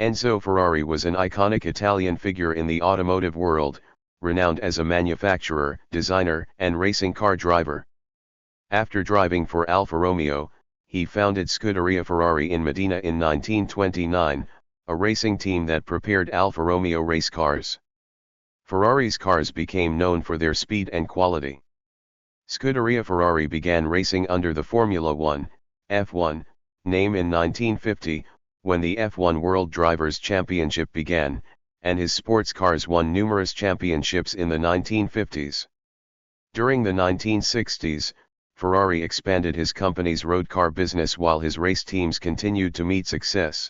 Enzo Ferrari was an iconic Italian figure in the automotive world, renowned as a manufacturer, designer, and racing car driver. After driving for Alfa Romeo, he founded Scuderia Ferrari in Modena in 1929, a racing team that prepared Alfa Romeo race cars. Ferrari's cars became known for their speed and quality. Scuderia Ferrari began racing under the Formula One, F1, name in 1950, when the F1 World Drivers' Championship began, and his sports cars won numerous championships in the 1950s. During the 1960s, Ferrari expanded his company's road car business while his race teams continued to meet success.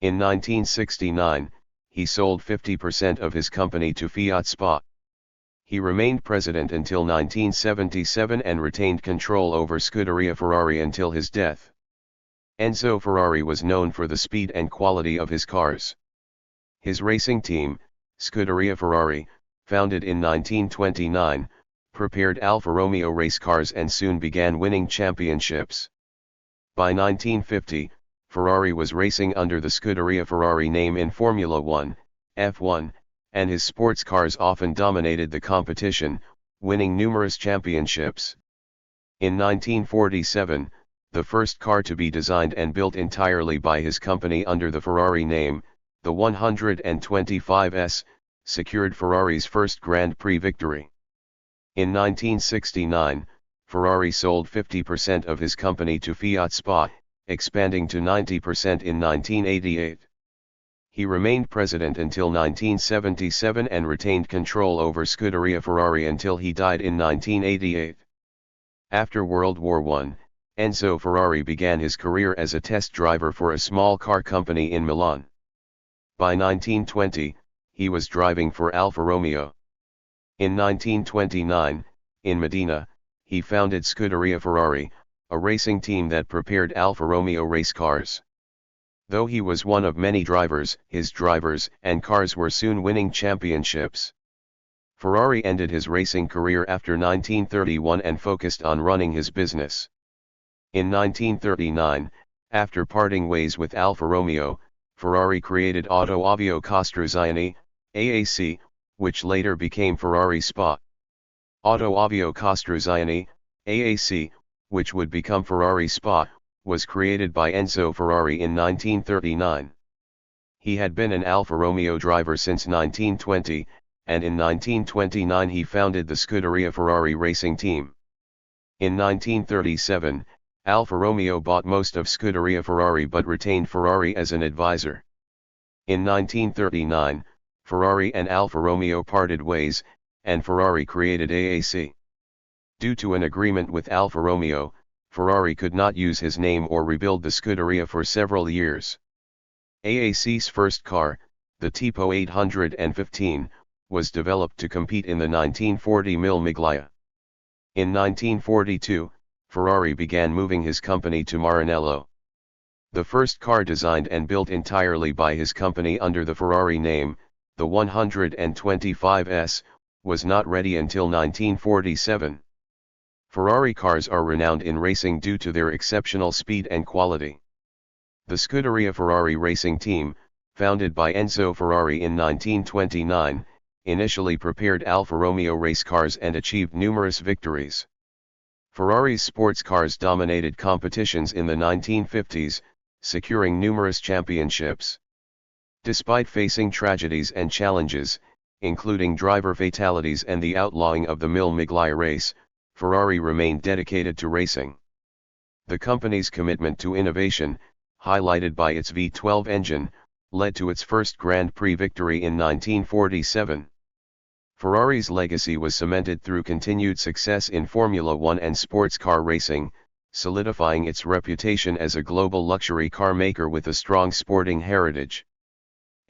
In 1969, he sold 50% of his company to Fiat SPA. He remained president until 1977 and retained control over Scuderia Ferrari until his death. Enzo Ferrari was known for the speed and quality of his cars. His racing team, Scuderia Ferrari, founded in 1929, prepared Alfa Romeo race cars and soon began winning championships. By 1950, Ferrari was racing under the Scuderia Ferrari name in Formula One, F1, and his sports cars often dominated the competition, winning numerous championships. In 1947, the first car to be designed and built entirely by his company under the Ferrari name, the 125S, secured Ferrari's first Grand Prix victory. In 1969, Ferrari sold 50% of his company to Fiat SPA, expanding to 90% in 1988. He remained president until 1977 and retained control over Scuderia Ferrari until he died in 1988. After World War I, Enzo Ferrari began his career as a test driver for a small car company in Milan. By 1920, he was driving for Alfa Romeo. In 1929, in Modena, he founded Scuderia Ferrari, a racing team that prepared Alfa Romeo race cars. Though he was one of many drivers, his drivers and cars were soon winning championships. Ferrari ended his racing career after 1931 and focused on running his business. In 1939, after parting ways with Alfa Romeo, Ferrari created Automotive Costruzioni, AAC, which later became Ferrari SPA. Automotive Costruzioni, AAC, which would become Ferrari SPA, was created by Enzo Ferrari in 1939. He had been an Alfa Romeo driver since 1920, and in 1929 he founded the Scuderia Ferrari racing team. In 1937, Alfa Romeo bought most of Scuderia Ferrari but retained Ferrari as an advisor. In 1939, Ferrari and Alfa Romeo parted ways, and Ferrari created AAC. Due to an agreement with Alfa Romeo, Ferrari could not use his name or rebuild the Scuderia for several years. AAC's first car, the Tipo 815, was developed to compete in the 1940 Mille Miglia. In 1942, Ferrari began moving his company to Maranello. The first car designed and built entirely by his company under the Ferrari name, the 125S, was not ready until 1947. Ferrari cars are renowned in racing due to their exceptional speed and quality. The Scuderia Ferrari racing team, founded by Enzo Ferrari in 1929, initially prepared Alfa Romeo race cars and achieved numerous victories. Ferrari's sports cars dominated competitions in the 1950s, securing numerous championships. Despite facing tragedies and challenges, including driver fatalities and the outlawing of the Mille Miglia race, Ferrari remained dedicated to racing. The company's commitment to innovation, highlighted by its V12 engine, led to its first Grand Prix victory in 1947. Ferrari's legacy was cemented through continued success in Formula One and sports car racing, solidifying its reputation as a global luxury car maker with a strong sporting heritage.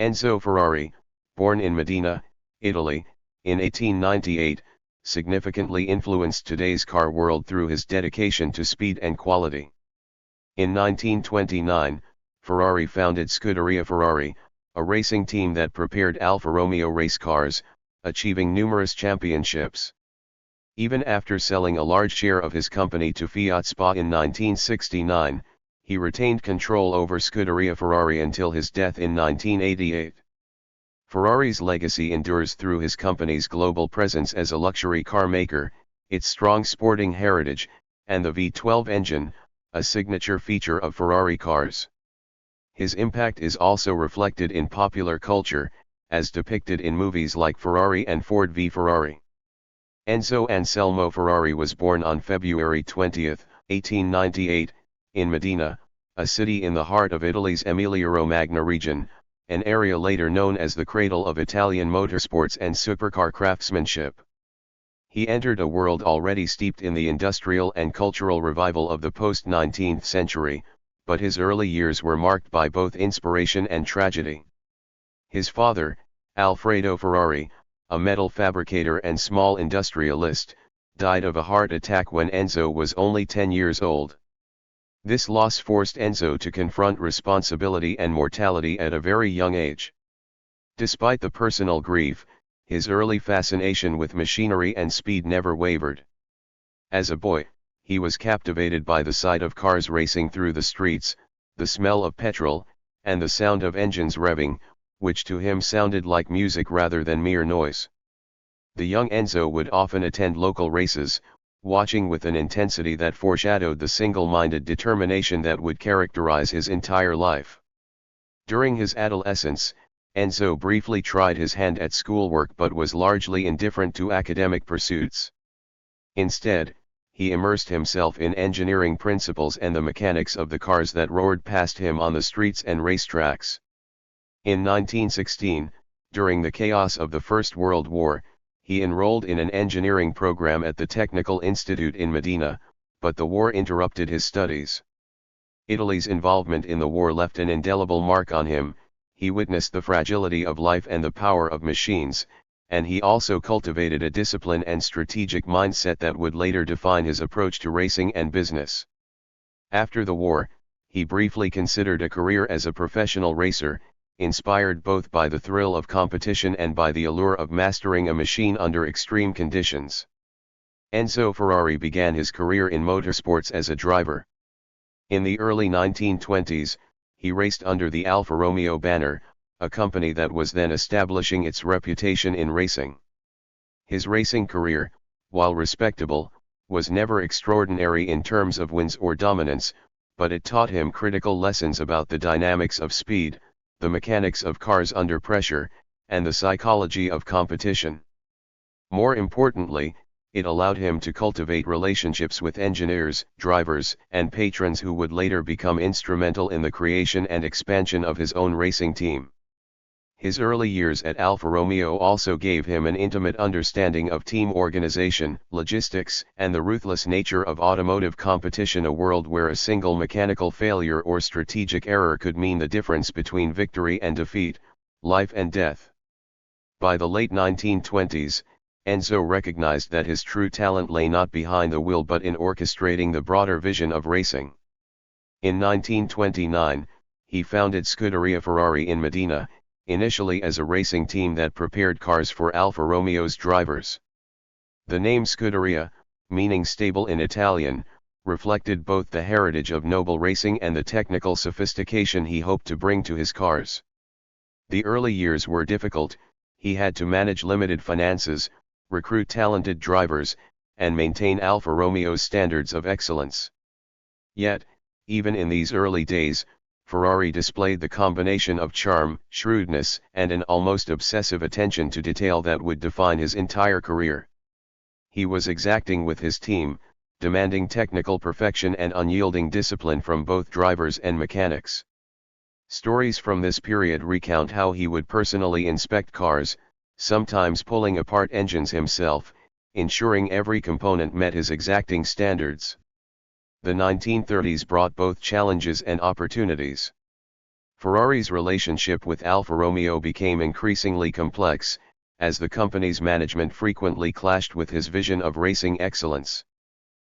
Enzo Ferrari, born in Modena, Italy, in 1898, significantly influenced today's car world through his dedication to speed and quality. In 1929, Ferrari founded Scuderia Ferrari, a racing team that prepared Alfa Romeo race cars, achieving numerous championships. Even after selling a large share of his company to Fiat SPA in 1969, He retained control over Scuderia Ferrari until his death in 1988. Ferrari's legacy endures through his company's global presence as a luxury car maker, its strong sporting heritage, and the V12 engine, a signature feature of Ferrari cars. His impact is also reflected in popular culture, as depicted in movies like Ferrari and Ford v Ferrari. Enzo Anselmo Ferrari was born on February 20, 1898, in Modena, a city in the heart of Italy's Emilia-Romagna region, an area later known as the cradle of Italian motorsports and supercar craftsmanship. He entered a world already steeped in the industrial and cultural revival of the post-19th century, but his early years were marked by both inspiration and tragedy. His father, Alfredo Ferrari, a metal fabricator and small industrialist, died of a heart attack when Enzo was only 10 years old. This loss forced Enzo to confront responsibility and mortality at a very young age. Despite the personal grief, his early fascination with machinery and speed never wavered. As a boy, he was captivated by the sight of cars racing through the streets, the smell of petrol, and the sound of engines revving, which to him sounded like music rather than mere noise. The young Enzo would often attend local races, watching with an intensity that foreshadowed the single-minded determination that would characterize his entire life. During his adolescence, Enzo briefly tried his hand at schoolwork but was largely indifferent to academic pursuits. Instead, he immersed himself in engineering principles and the mechanics of the cars that roared past him on the streets and racetracks. In 1916, during the chaos of the First World War, he enrolled in an engineering program at the Technical Institute in Modena, but the war interrupted his studies. Italy's involvement in the war left an indelible mark on him. He witnessed the fragility of life and the power of machines, and he also cultivated a discipline and strategic mindset that would later define his approach to racing and business. After the war, he briefly considered a career as a professional racer, inspired both by the thrill of competition and by the allure of mastering a machine under extreme conditions. Enzo Ferrari began his career in motorsports as a driver. In the early 1920s, he raced under the Alfa Romeo banner, a company that was then establishing its reputation in racing. His racing career, while respectable, was never extraordinary in terms of wins or dominance, but it taught him critical lessons about the dynamics of speed, the mechanics of cars under pressure, and the psychology of competition. More importantly, it allowed him to cultivate relationships with engineers, drivers, and patrons who would later become instrumental in the creation and expansion of his own racing team. His early years at Alfa Romeo also gave him an intimate understanding of team organization, logistics, and the ruthless nature of automotive competition, a world where a single mechanical failure or strategic error could mean the difference between victory and defeat, life and death. By the late 1920s, Enzo recognized that his true talent lay not behind the wheel but in orchestrating the broader vision of racing. In 1929, he founded Scuderia Ferrari in Modena, initially as a racing team that prepared cars for Alfa Romeo's drivers. The name Scuderia, meaning stable in Italian, reflected both the heritage of noble racing and the technical sophistication he hoped to bring to his cars. The early years were difficult. He had to manage limited finances, recruit talented drivers, and maintain Alfa Romeo's standards of excellence. Yet, even in these early days, Ferrari displayed the combination of charm, shrewdness, and an almost obsessive attention to detail that would define his entire career. He was exacting with his team, demanding technical perfection and unyielding discipline from both drivers and mechanics. Stories from this period recount how he would personally inspect cars, sometimes pulling apart engines himself, ensuring every component met his exacting standards. The 1930s brought both challenges and opportunities. Ferrari's relationship with Alfa Romeo became increasingly complex, as the company's management frequently clashed with his vision of racing excellence.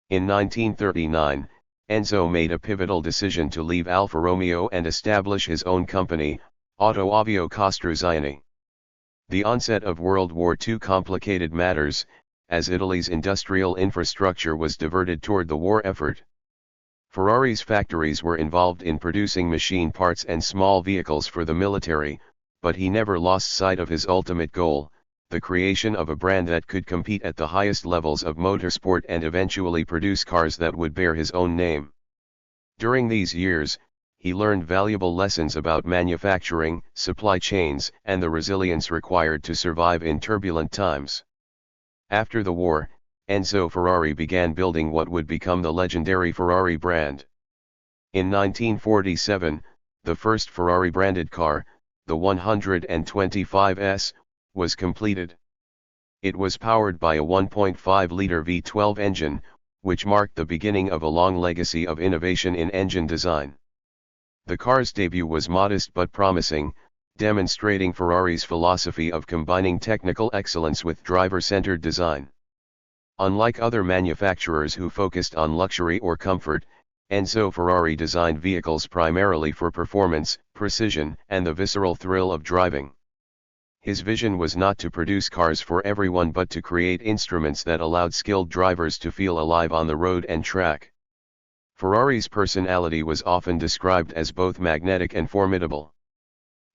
In 1939, Enzo made a pivotal decision to leave Alfa Romeo and establish his own company, Automotive Costruzioni. The onset of World War II complicated matters, as Italy's industrial infrastructure was diverted toward the war effort. Ferrari's factories were involved in producing machine parts and small vehicles for the military, but he never lost sight of his ultimate goal, the creation of a brand that could compete at the highest levels of motorsport and eventually produce cars that would bear his own name. During these years, he learned valuable lessons about manufacturing, supply chains, and the resilience required to survive in turbulent times. After the war, Enzo Ferrari began building what would become the legendary Ferrari brand. In 1947, the first Ferrari-branded car, the 125S, was completed. It was powered by a 1.5-liter V12 engine, which marked the beginning of a long legacy of innovation in engine design. The car's debut was modest but promising, demonstrating Ferrari's philosophy of combining technical excellence with driver-centered design. Unlike other manufacturers who focused on luxury or comfort, Enzo Ferrari designed vehicles primarily for performance, precision, and the visceral thrill of driving. His vision was not to produce cars for everyone but to create instruments that allowed skilled drivers to feel alive on the road and track. Ferrari's personality was often described as both magnetic and formidable.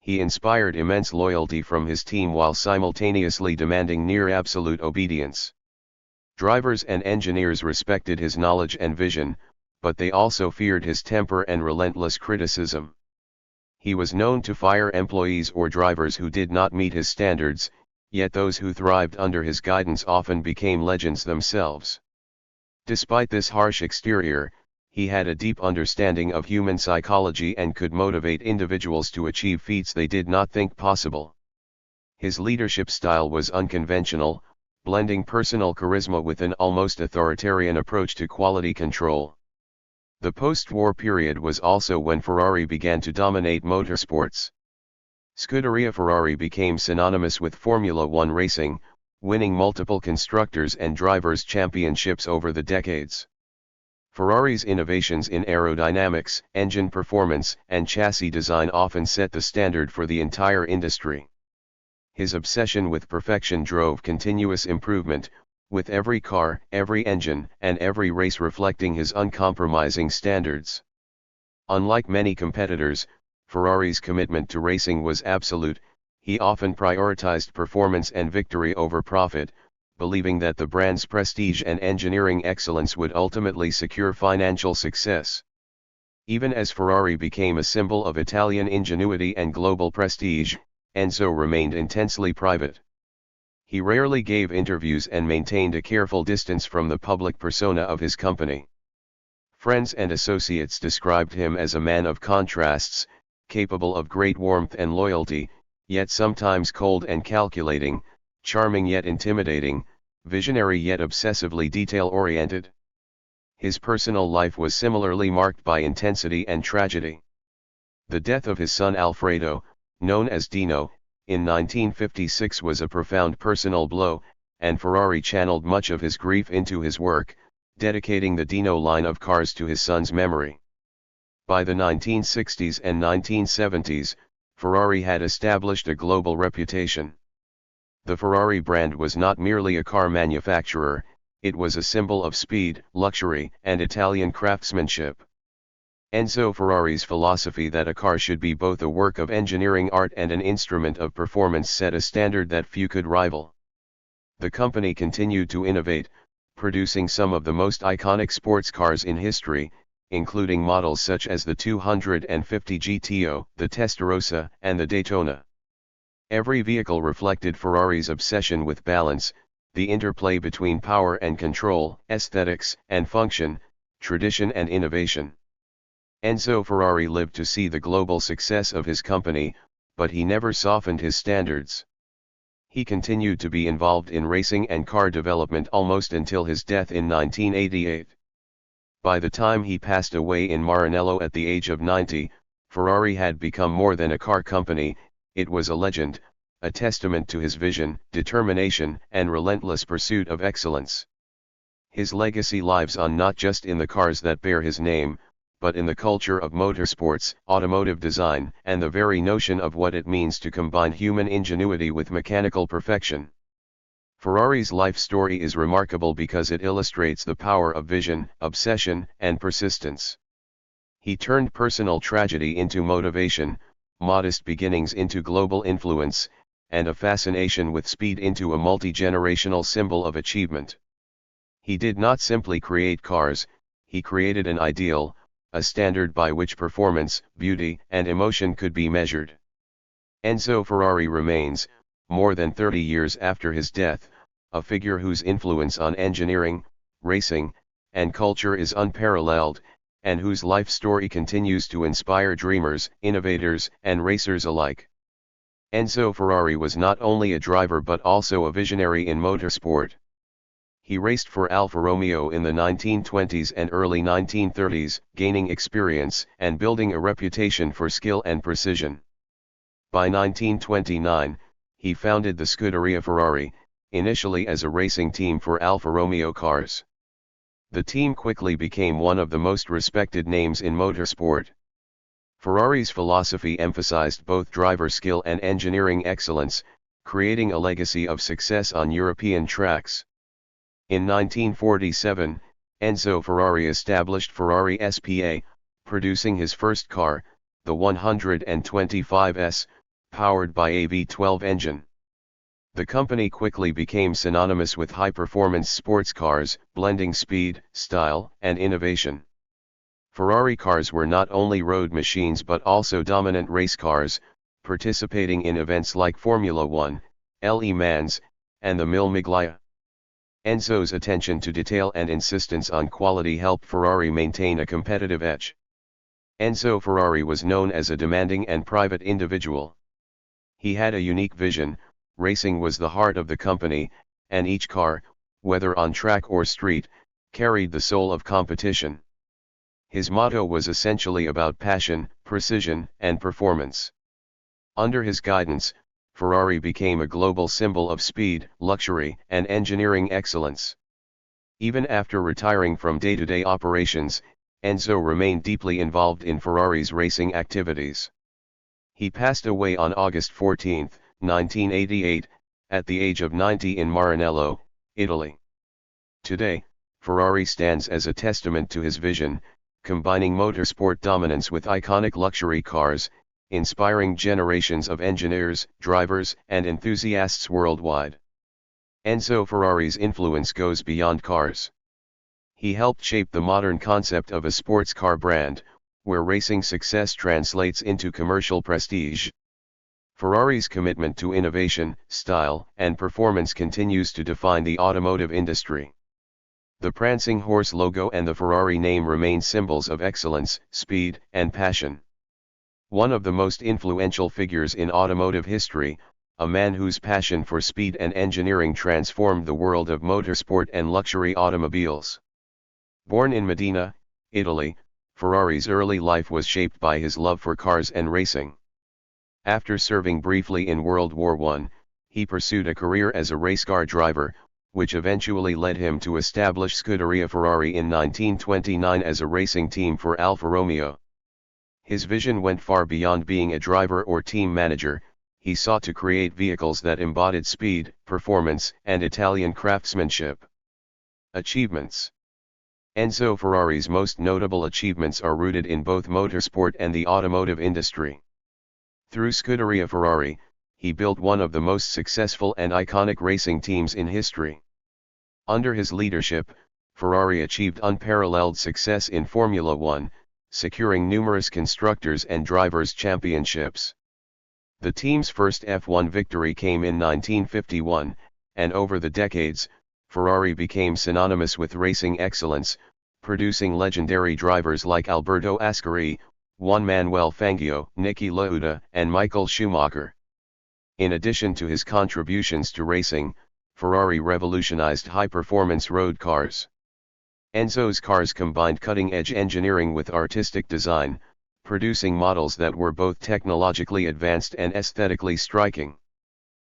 He inspired immense loyalty from his team while simultaneously demanding near-absolute obedience. Drivers and engineers respected his knowledge and vision, but they also feared his temper and relentless criticism. He was known to fire employees or drivers who did not meet his standards, yet those who thrived under his guidance often became legends themselves. Despite this harsh exterior, he had a deep understanding of human psychology and could motivate individuals to achieve feats they did not think possible. His leadership style was unconventional, blending personal charisma with an almost authoritarian approach to quality control. The post-war period was also when Ferrari began to dominate motorsports. Scuderia Ferrari became synonymous with Formula One racing, winning multiple constructors' and drivers' championships over the decades. Ferrari's innovations in aerodynamics, engine performance, and chassis design often set the standard for the entire industry. His obsession with perfection drove continuous improvement, with every car, every engine, and every race reflecting his uncompromising standards. Unlike many competitors, Ferrari's commitment to racing was absolute. He often prioritized performance and victory over profit, believing that the brand's prestige and engineering excellence would ultimately secure financial success. Even as Ferrari became a symbol of Italian ingenuity and global prestige, Enzo remained intensely private. He rarely gave interviews and maintained a careful distance from the public persona of his company. Friends and associates described him as a man of contrasts, capable of great warmth and loyalty, yet sometimes cold and calculating, charming yet intimidating, visionary yet obsessively detail-oriented. His personal life was similarly marked by intensity and tragedy. The death of his son Alfredo, known as Dino, in 1956 was a profound personal blow, and Ferrari channeled much of his grief into his work, dedicating the Dino line of cars to his son's memory. By the 1960s and 1970s, Ferrari had established a global reputation. The Ferrari brand was not merely a car manufacturer, it was a symbol of speed, luxury, and Italian craftsmanship. Enzo Ferrari's philosophy that a car should be both a work of engineering art and an instrument of performance set a standard that few could rival. The company continued to innovate, producing some of the most iconic sports cars in history, including models such as the 250 GTO, the Testarossa, and the Daytona. Every vehicle reflected Ferrari's obsession with balance, the interplay between power and control, aesthetics and function, tradition and innovation. Enzo Ferrari lived to see the global success of his company, but he never softened his standards. He continued to be involved in racing and car development almost until his death in 1988. By the time he passed away in Maranello at the age of 90, Ferrari had become more than a car company, it was a legend, a testament to his vision, determination, and relentless pursuit of excellence. His legacy lives on not just in the cars that bear his name, but in the culture of motorsports, automotive design, and the very notion of what it means to combine human ingenuity with mechanical perfection. Ferrari's life story is remarkable because it illustrates the power of vision, obsession, and persistence. He turned personal tragedy into motivation, modest beginnings into global influence, and a fascination with speed into a multi-generational symbol of achievement. He did not simply create cars, he created an ideal, a standard by which performance, beauty, and emotion could be measured. Enzo Ferrari remains, more than 30 years after his death, a figure whose influence on engineering, racing, and culture is unparalleled, and whose life story continues to inspire dreamers, innovators, and racers alike. Enzo Ferrari was not only a driver but also a visionary in motorsport. He raced for Alfa Romeo in the 1920s and early 1930s, gaining experience and building a reputation for skill and precision. By 1929, he founded the Scuderia Ferrari, initially as a racing team for Alfa Romeo cars. The team quickly became one of the most respected names in motorsport. Ferrari's philosophy emphasized both driver skill and engineering excellence, creating a legacy of success on European tracks. In 1947, Enzo Ferrari established Ferrari SPA, producing his first car, the 125S, powered by a V12 engine. The company quickly became synonymous with high-performance sports cars, blending speed, style, and innovation. Ferrari cars were not only road machines but also dominant race cars, participating in events like Formula One, Le Mans, and the Mille Miglia. Enzo's attention to detail and insistence on quality helped Ferrari maintain a competitive edge. Enzo Ferrari was known as a demanding and private individual. He had a unique vision. Racing was the heart of the company, and each car, whether on track or street, carried the soul of competition. His motto was essentially about passion, precision, and performance. Under his guidance, Ferrari became a global symbol of speed, luxury, and engineering excellence. Even after retiring from day-to-day operations, Enzo remained deeply involved in Ferrari's racing activities. He passed away on August 14, 1988, at the age of 90 in Maranello, Italy. Today, Ferrari stands as a testament to his vision, combining motorsport dominance with iconic luxury cars, inspiring generations of engineers, drivers, and enthusiasts worldwide. Enzo Ferrari's influence goes beyond cars. He helped shape the modern concept of a sports car brand, where racing success translates into commercial prestige. Ferrari's commitment to innovation, style, and performance continues to define the automotive industry. The prancing horse logo and the Ferrari name remain symbols of excellence, speed, and passion. One of the most influential figures in automotive history, a man whose passion for speed and engineering transformed the world of motorsport and luxury automobiles. Born in Modena, Italy, Ferrari's early life was shaped by his love for cars and racing. After serving briefly in World War I, he pursued a career as a racecar driver, which eventually led him to establish Scuderia Ferrari in 1929 as a racing team for Alfa Romeo. His vision went far beyond being a driver or team manager. He sought to create vehicles that embodied speed, performance, and Italian craftsmanship. Achievements. Enzo Ferrari's most notable achievements are rooted in both motorsport and the automotive industry. Through Scuderia Ferrari, he built one of the most successful and iconic racing teams in history. Under his leadership, Ferrari achieved unparalleled success in Formula One, securing numerous constructors' and drivers' championships. The team's first F1 victory came in 1951, and over the decades, Ferrari became synonymous with racing excellence, producing legendary drivers like Alberto Ascari, Juan Manuel Fangio, Niki Lauda, and Michael Schumacher. In addition to his contributions to racing, Ferrari revolutionized high-performance road cars. Enzo's cars combined cutting-edge engineering with artistic design, producing models that were both technologically advanced and aesthetically striking.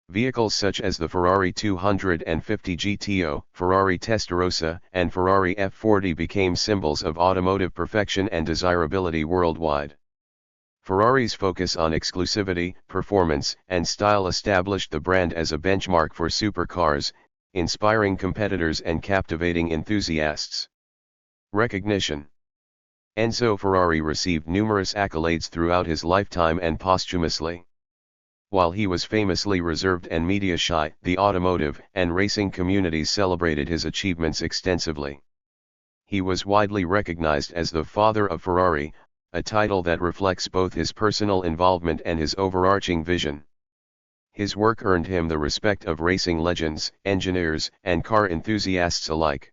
Vehicles such as the Ferrari 250 GTO, Ferrari Testarossa, and Ferrari F40 became symbols of automotive perfection and desirability worldwide. Ferrari's focus on exclusivity, performance, and style established the brand as a benchmark for supercars, inspiring competitors and captivating enthusiasts. Recognition. Enzo Ferrari received numerous accolades throughout his lifetime and posthumously. While he was famously reserved and media-shy, the automotive and racing communities celebrated his achievements extensively. He was widely recognized as the father of Ferrari, a title that reflects both his personal involvement and his overarching vision. His work earned him the respect of racing legends, engineers, and car enthusiasts alike.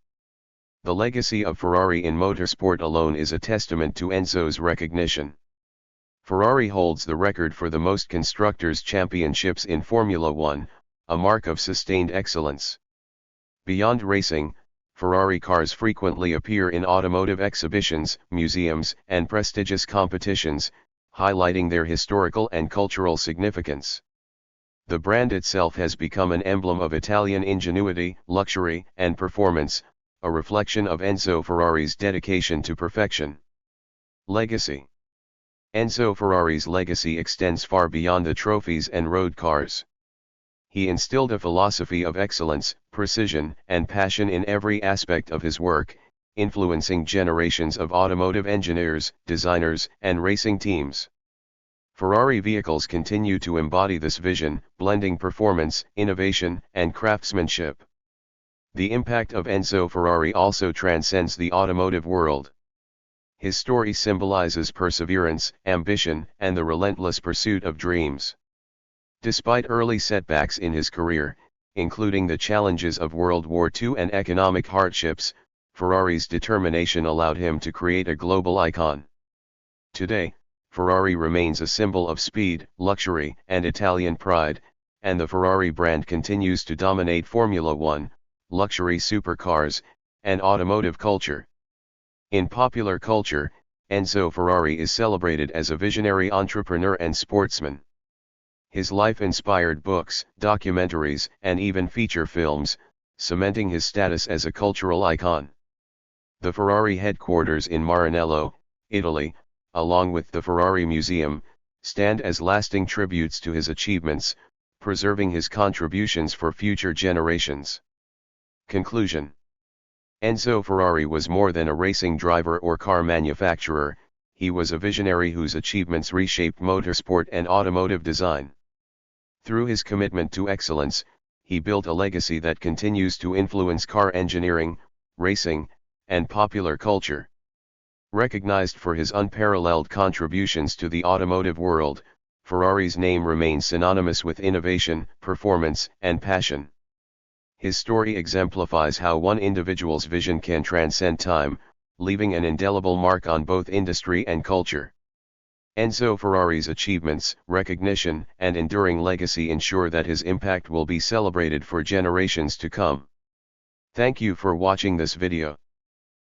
The legacy of Ferrari in motorsport alone is a testament to Enzo's recognition. Ferrari holds the record for the most Constructors' Championships in Formula One, a mark of sustained excellence. Beyond racing, Ferrari cars frequently appear in automotive exhibitions, museums, and prestigious competitions, highlighting their historical and cultural significance. The brand itself has become an emblem of Italian ingenuity, luxury, and performance, a reflection of Enzo Ferrari's dedication to perfection. Legacy. Enzo Ferrari's legacy extends far beyond the trophies and road cars. He instilled a philosophy of excellence, precision, and passion in every aspect of his work, influencing generations of automotive engineers, designers, and racing teams. Ferrari vehicles continue to embody this vision, blending performance, innovation, and craftsmanship. The impact of Enzo Ferrari also transcends the automotive world. His story symbolizes perseverance, ambition, and the relentless pursuit of dreams. Despite early setbacks in his career, including the challenges of World War II and economic hardships, Ferrari's determination allowed him to create a global icon. Today, Ferrari remains a symbol of speed, luxury, and Italian pride, and the Ferrari brand continues to dominate Formula One, luxury supercars, and automotive culture. In popular culture, Enzo Ferrari is celebrated as a visionary entrepreneur and sportsman. His life inspired books, documentaries, and even feature films, cementing his status as a cultural icon. The Ferrari headquarters in Maranello, Italy, along with the Ferrari Museum, stand as lasting tributes to his achievements, preserving his contributions for future generations. Conclusion. Enzo Ferrari was more than a racing driver or car manufacturer, he was a visionary whose achievements reshaped motorsport and automotive design. Through his commitment to excellence, he built a legacy that continues to influence car engineering, racing, and popular culture. Recognized for his unparalleled contributions to the automotive world, Ferrari's name remains synonymous with innovation, performance, and passion. His story exemplifies how one individual's vision can transcend time, leaving an indelible mark on both industry and culture. Enzo Ferrari's achievements, recognition, and enduring legacy ensure that his impact will be celebrated for generations to come. Thank you for watching this video.